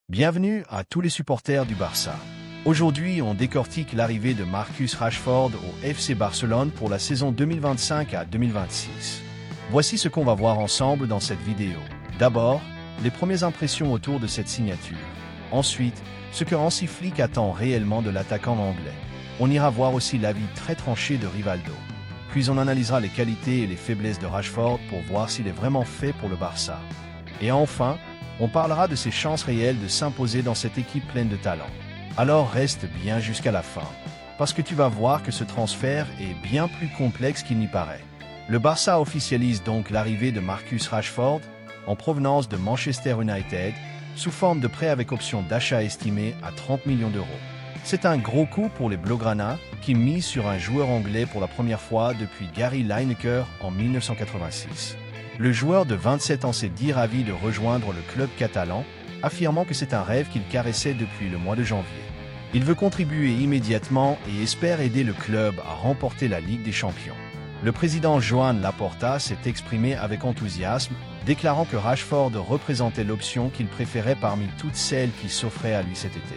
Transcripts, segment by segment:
Bienvenue à tous les supporters du Barça. Aujourd'hui, on décortique l'arrivée de Marcus Rashford au FC Barcelone pour la saison 2025 à 2026. Voici ce qu'on va voir ensemble dans cette vidéo. D'abord, les premières impressions autour de cette signature. Ensuite, ce que Hansi Flick attend réellement de l'attaquant anglais. On ira voir aussi l'avis très tranché de Rivaldo. Puis on analysera les qualités et les faiblesses de Rashford pour voir s'il est vraiment fait pour le Barça. Et enfin, on parlera de ses chances réelles de s'imposer dans cette équipe pleine de talent. Alors reste bien jusqu'à la fin, parce que tu vas voir que ce transfert est bien plus complexe qu'il n'y paraît. Le Barça officialise donc l'arrivée de Marcus Rashford, en provenance de Manchester United, sous forme de prêt avec option d'achat estimée à 30 millions d'euros. C'est un gros coup pour les Blaugrana, qui misent sur un joueur anglais pour la première fois depuis Gary Lineker en 1986. Le joueur de 27 ans s'est dit ravi de rejoindre le club catalan, affirmant que c'est un rêve qu'il caressait depuis le mois de janvier. Il veut contribuer immédiatement et espère aider le club à remporter la Ligue des Champions. Le président Joan Laporta s'est exprimé avec enthousiasme, déclarant que Rashford représentait l'option qu'il préférait parmi toutes celles qui s'offraient à lui cet été.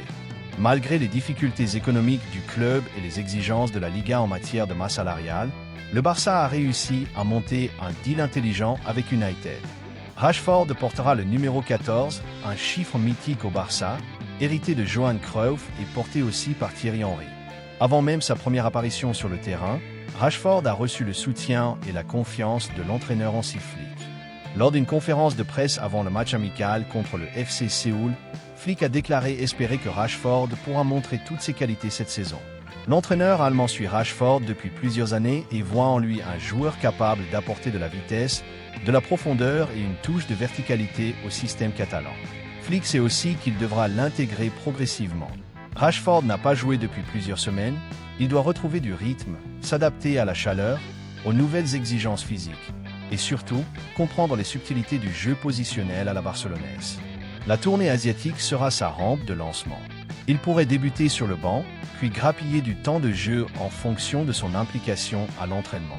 Malgré les difficultés économiques du club et les exigences de la Liga en matière de masse salariale, le Barça a réussi à monter un deal intelligent avec United. Rashford portera le numéro 14, un chiffre mythique au Barça, hérité de Johan Cruyff et porté aussi par Thierry Henry. Avant même sa première apparition sur le terrain, Rashford a reçu le soutien et la confiance de l'entraîneur Hansi Flick. Lors d'une conférence de presse avant le match amical contre le FC Séoul, Flick a déclaré espérer que Rashford pourra montrer toutes ses qualités cette saison. L'entraîneur allemand suit Rashford depuis plusieurs années et voit en lui un joueur capable d'apporter de la vitesse, de la profondeur et une touche de verticalité au système catalan. Flick sait aussi qu'il devra l'intégrer progressivement. Rashford n'a pas joué depuis plusieurs semaines, il doit retrouver du rythme, s'adapter à la chaleur, aux nouvelles exigences physiques et surtout comprendre les subtilités du jeu positionnel à la barcelonaise. La tournée asiatique sera sa rampe de lancement. Il pourrait débuter sur le banc, puis grappiller du temps de jeu en fonction de son implication à l'entraînement.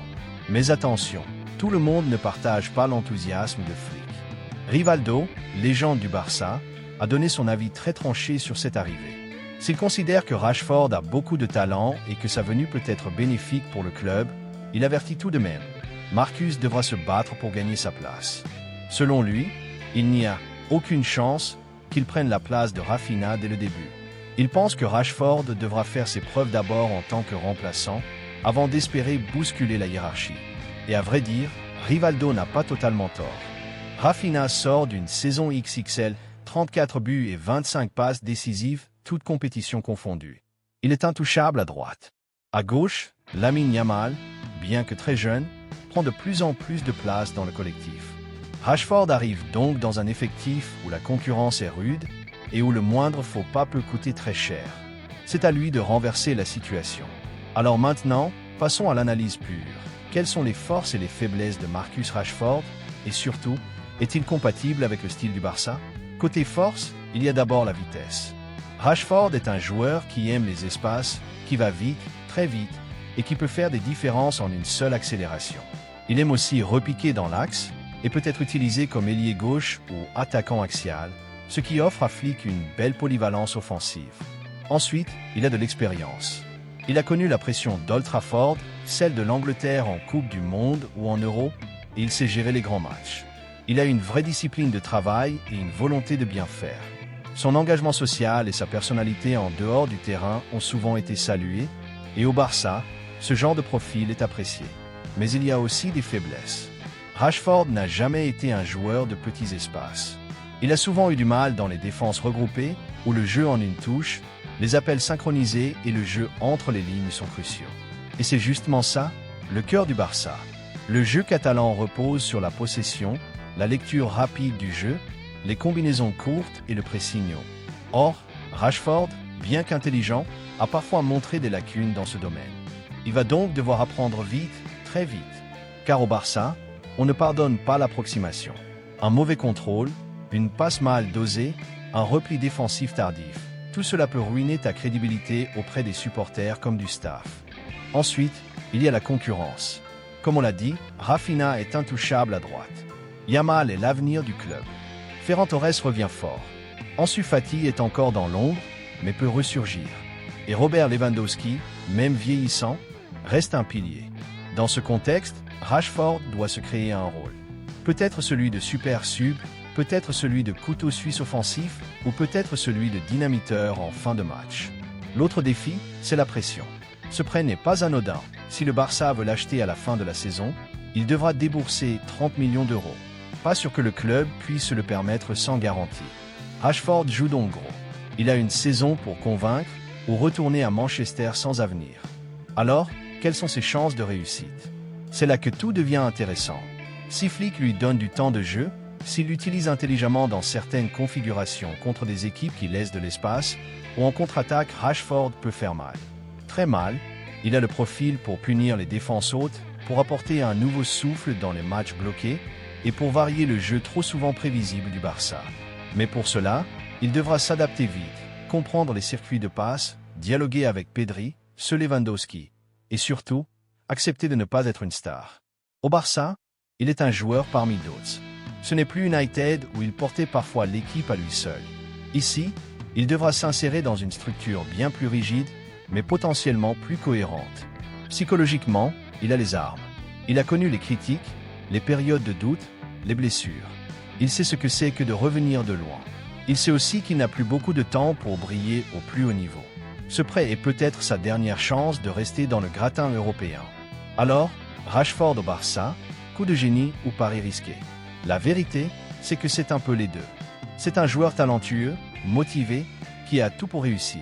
Mais attention, tout le monde ne partage pas l'enthousiasme de Flick. Rivaldo, légende du Barça, a donné son avis très tranché sur cette arrivée. S'il considère que Rashford a beaucoup de talent et que sa venue peut être bénéfique pour le club, il avertit tout de même. Marcus devra se battre pour gagner sa place. Selon lui, il n'y a aucune chance qu'il prenne la place de Raphinha dès le début. Il pense que Rashford devra faire ses preuves d'abord en tant que remplaçant, avant d'espérer bousculer la hiérarchie. Et à vrai dire, Rivaldo n'a pas totalement tort. Raphinha sort d'une saison XXL, 34 buts et 25 passes décisives, toutes compétitions confondues. Il est intouchable à droite. À gauche, Lamine Yamal, bien que très jeune, prend de plus en plus de place dans le collectif. Rashford arrive donc dans un effectif où la concurrence est rude, et où le moindre faux pas peut coûter très cher. C'est à lui de renverser la situation. Alors maintenant, passons à l'analyse pure. Quelles sont les forces et les faiblesses de Marcus Rashford? Et surtout, est-il compatible avec le style du Barça? Côté force, il y a d'abord la vitesse. Rashford est un joueur qui aime les espaces, qui va vite, très vite, et qui peut faire des différences en une seule accélération. Il aime aussi repiquer dans l'axe, et peut être utilisé comme ailier gauche ou attaquant axial, ce qui offre à Flick une belle polyvalence offensive. Ensuite, il a de l'expérience. Il a connu la pression d'Old Trafford, celle de l'Angleterre en Coupe du Monde ou en Euro, et il sait gérer les grands matchs. Il a une vraie discipline de travail et une volonté de bien faire. Son engagement social et sa personnalité en dehors du terrain ont souvent été salués, et au Barça, ce genre de profil est apprécié. Mais il y a aussi des faiblesses. Rashford n'a jamais été un joueur de petits espaces. Il a souvent eu du mal dans les défenses regroupées, où le jeu en une touche, les appels synchronisés et le jeu entre les lignes sont cruciaux. Et c'est justement ça, le cœur du Barça. Le jeu catalan repose sur la possession, la lecture rapide du jeu, les combinaisons courtes et le pressing haut. Or, Rashford, bien qu'intelligent, a parfois montré des lacunes dans ce domaine. Il va donc devoir apprendre vite, très vite. Car au Barça, on ne pardonne pas l'approximation. Un mauvais contrôle, une passe mal dosée, un repli défensif tardif. Tout cela peut ruiner ta crédibilité auprès des supporters comme du staff. Ensuite, il y a la concurrence. Comme on l'a dit, Raphinha est intouchable à droite. Yamal est l'avenir du club. Ferran Torres revient fort. Ansu Fati est encore dans l'ombre, mais peut ressurgir. Et Robert Lewandowski, même vieillissant, reste un pilier. Dans ce contexte, Rashford doit se créer un rôle. Peut-être celui de super sub, peut-être celui de couteau suisse offensif, ou peut-être celui de dynamiteur en fin de match. L'autre défi, c'est la pression. Ce prêt n'est pas anodin. Si le Barça veut l'acheter à la fin de la saison, il devra débourser 30 millions d'euros. Pas sûr que le club puisse se le permettre sans garantie. Rashford joue donc gros. Il a une saison pour convaincre ou retourner à Manchester sans avenir. Alors, quelles sont ses chances de réussite? C'est là que tout devient intéressant. Si Flick lui donne du temps de jeu, s'il l'utilise intelligemment dans certaines configurations contre des équipes qui laissent de l'espace, ou en contre-attaque, Rashford peut faire mal. Très mal, il a le profil pour punir les défenses hautes, pour apporter un nouveau souffle dans les matchs bloqués, et pour varier le jeu trop souvent prévisible du Barça. Mais pour cela, il devra s'adapter vite, comprendre les circuits de passe, dialoguer avec Pedri, Lewandowski, et surtout, accepter de ne pas être une star. Au Barça, il est un joueur parmi d'autres. Ce n'est plus United où il portait parfois l'équipe à lui seul. Ici, il devra s'insérer dans une structure bien plus rigide, mais potentiellement plus cohérente. Psychologiquement, il a les armes. Il a connu les critiques, les périodes de doute, les blessures. Il sait ce que c'est que de revenir de loin. Il sait aussi qu'il n'a plus beaucoup de temps pour briller au plus haut niveau. Ce prêt est peut-être sa dernière chance de rester dans le gratin européen. Alors, Rashford au Barça, coup de génie ou pari risqué? La vérité, c'est que c'est un peu les deux. C'est un joueur talentueux, motivé, qui a tout pour réussir.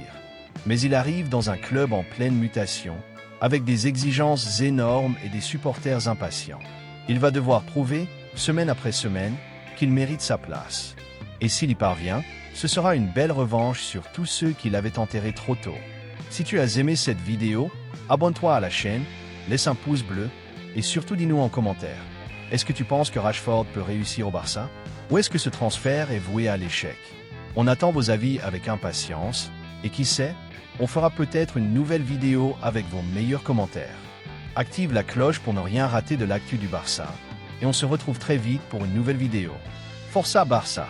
Mais il arrive dans un club en pleine mutation, avec des exigences énormes et des supporters impatients. Il va devoir prouver, semaine après semaine, qu'il mérite sa place. Et s'il y parvient, ce sera une belle revanche sur tous ceux qui l'avaient enterré trop tôt. Si tu as aimé cette vidéo, abonne-toi à la chaîne, laisse un pouce bleu, et surtout dis-nous en commentaire. Est-ce que tu penses que Rashford peut réussir au Barça? Ou est-ce que ce transfert est voué à l'échec? On attend vos avis avec impatience, et qui sait, on fera peut-être une nouvelle vidéo avec vos meilleurs commentaires. Active la cloche pour ne rien rater de l'actu du Barça, et on se retrouve très vite pour une nouvelle vidéo. Força Barça!